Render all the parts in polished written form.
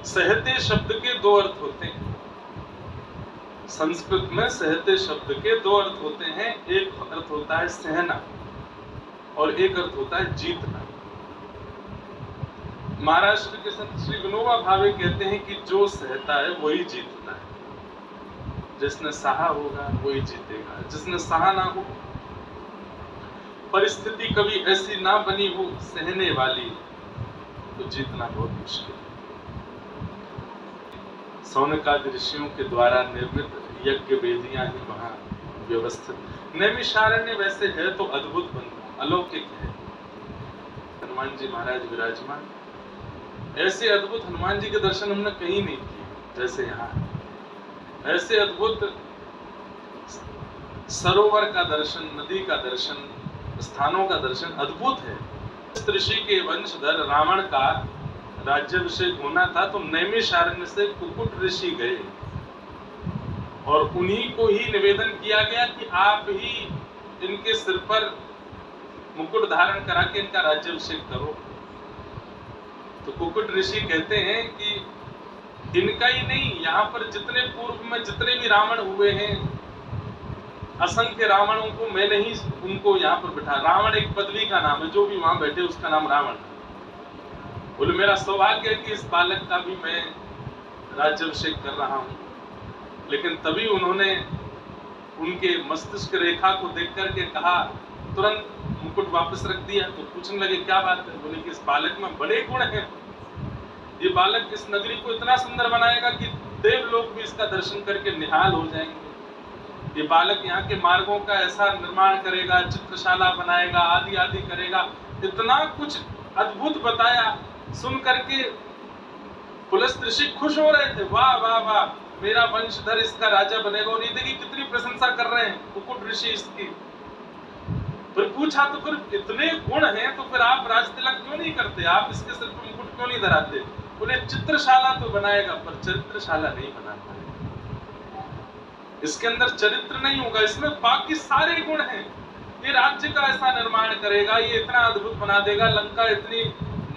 सहते शब्द के दो अर्थ होते हैं। संस्कृत में सहते शब्द के दो अर्थ होते हैं। एक अर्थ होता है सहना और एक अर्थ होता है जीतना। महाराष्ट्र के संत श्री विनोबा भावे कहते हैं कि जो सहता है वही जीतता है। जिसने सहा होगा वही जीतेगा, जिसने सहा ना हो, परिस्थिति कभी ऐसी ना बनी हो सहने वाली, तो जीतना बहुत मुश्किल है। सौनकादि ऋषियों के द्वारा निर्मित यज्ञ वेदियां ही वहां व्यवस्थित। नैमिषारण्य वैसे है तो अद्भुत बंधु, अलौकिक है। हनुमान जी महाराज विराजमान, ऐसे अद्भुत हनुमान जी के दर्शन हमने कहीं नहीं किए जैसे यहाँ। ऐसे अद्भुत सरोवर का दर्शन, नदी का दर्शन, स्थानों का दर्शन अद्भुत है। इस ऋषि के वंशधर रावण का राज्याभिषेक होना था तो नैमिषारण्य से कुकुट ऋषि गए और उन्हीं को ही निवेदन किया गया कि आप ही इनके सिर पर मुकुट धारण करा के इनका राज्याभिषेक करो। तो कुकुट ऋषि कहते हैं कि इनका ही नहीं, यहाँ पर जितने पूर्व में जितने भी रावण हुए हैं, असंख्य रावणों को मैंने ही उनको यहाँ पर बिठा। रावण एक पदवी का नाम है, जो भी वहां बैठे उसका नाम रावण है। बोले मेरा सौभाग्य है कि इस बालक का भी मैं राज्याभिषेक कर रहा हूँ। लेकिन तभी उन्होंने उनके मस्तिष्क रेखा को देख करके कहा, तुरंत मुकुट वापस रख दिया। तो पूछने लगे क्या बात है? बोले कि इस बालक में बड़े गुण हैं। ये बालक इस नगरी को इतना सुंदर बनाएगा कि देवलोक भी इसका दर्शन करके निहाल हो जाएंगे। ये बालक यहाँ के मार्गों का ऐसा निर्माण करेगा, चित्रशाला बनाएगा, आदि आदि करेगा। इतना कुछ अद्भुत बताया। सुन करके पुलस्त ऋषि खुश हो रहे थे, वाह वाह वाह, मेरा वंशधर इसका राजा बनेगा। और ये देखिए कितनी प्रशंसा कर रहे हैं कुकुट ऋषि इसकी। फिर पूछा तो फिर इतने गुण हैं तो फिर आप राज तिलक क्यों नहीं करते? आप इसके सिर पर मुकुट क्यों नहीं धराते? बोले चित्रशाला तो बनाएगा पर चरित्रशाला नहीं बना पाएगा। इसके अंदर चरित्र नहीं होगा, इसमें बाकी सारे गुण हैं। ये राज्य का ऐसा निर्माण करेगा, ये इतना अद्भुत बना देगा, लंका इतनी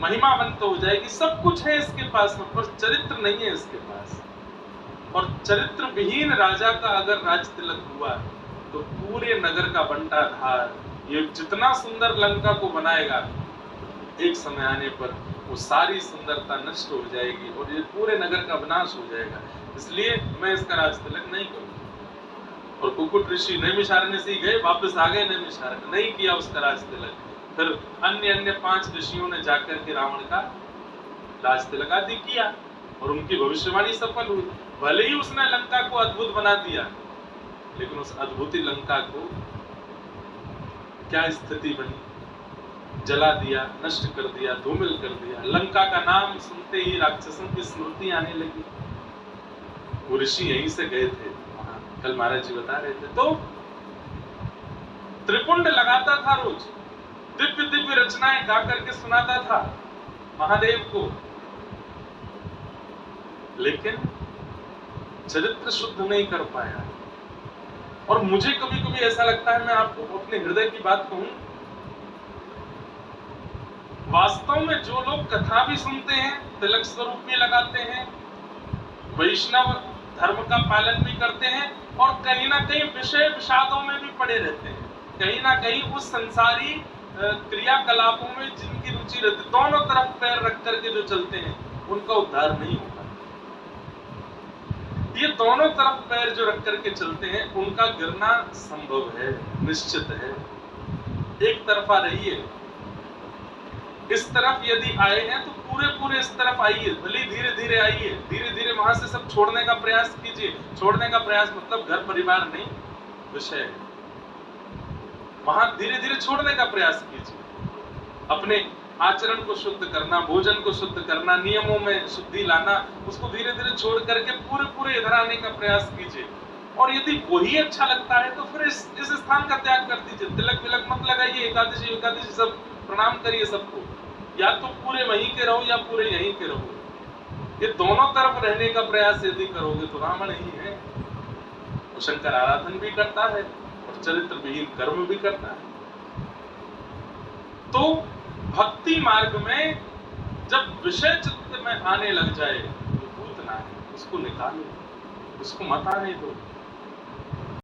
महिमावंत हो जाएगी, सब कुछ है इसके पास में, पर चरित्र नहीं है इसके पास। और चरित्र विहीन राजा का अगर राज तिलक हुआ तो पूरे नगर का बंटाधार, ये जितना सुंदर लंका को बनाएगा, एक समय आने पर वो सारी सुंदरता नष्ट हो जाएगी और ये पूरे नगर का विनाश हो जाएगा। इसलिए मैं इसका राज तिलक नहीं करूंगा। और कुकुट ऋषि नैमिषारण्य से गए, वापस आ गए नैमिषारण्य, नहीं किया उसका राज तिलक। फिर अन्य 5 ऋषियों ने जाकर के रावण का राज तिलक आदि किया और उनकी भविष्यवाणी सफल हुई। भले ही उसने लंका को अद्भुत बना दिया, लेकिन उस अद्भुत लंका को क्या स्थिति बनी? जला दिया, नष्ट कर दिया, धूमिल कर दिया। लंका का नाम सुनते ही राक्षसों की स्मृति आने लगी। वो ऋषि यहीं से गए थे, कल महाराज जी बता रहे थे। तो त्रिपुंड लगाता था, रोज दिव्य दिव्य रचनाएं गा करके सुनाता था महादेव को, लेकिन चरित्र शुद्ध नहीं कर पाया। और मुझे कभी कभी ऐसा लगता है, मैं आपको अपने हृदय की बात कहूं, वास्तव में जो लोग कथा भी सुनते हैं, तिलक स्वरूप भी लगाते हैं, वैष्णव धर्म का पालन भी करते हैं और कहीं ना कहीं विषय विषादों में भी पड़े रहते हैं, कहीं ना कहीं उस संसारी क्रियाकलापों में जिनकी रुचि रहती, दोनों तरफ पैर रख करके जो चलते हैं, उनका उद्धार नहीं होगा। ये दोनों तरफ पैर जो रख करके चलते हैं, उनका गिरना संभव है, निश्चित है। एक तरफा रहिए, इस तरफ यदि आए हैं तो पूरे पूरे इस तरफ आइए, भले धीरे धीरे आइए, धीरे धीरे वहां से सब छोड़ने का प्रयास कीजिए। छोड़ने का प्रयास मतलब घर परिवार नहीं, विषय है। वहां धीरे धीरे छोड़ने का प्रयास कीजिए। अपने आचरण को शुद्ध करना, भोजन को शुद्ध करना, नियमों में शुद्धि लाना, उसको धीरे धीरे छोड़ करके पूरे पूरे इधर आने का प्रयास कीजिए। और यदि वही अच्छा लगता है तो फिर इस स्थान का त्याग कर दीजिए। तिलक विलक मत लगाइए, एकादशी सब प्रणाम करिए सबको, या तो पूरे वहीं के रहो या पूरे यहीं के रहो। ये दोनों तरफ रहने का प्रयास यदि करोगे तो रावण ही है। वो शंकर आराधन भी करता है और चरित्र विहीन कर्म भी करता है। तो भक्ति मार्ग में जब विषय चित्त में आने लग जाए, उसको निकालो, उसको मत आने दो।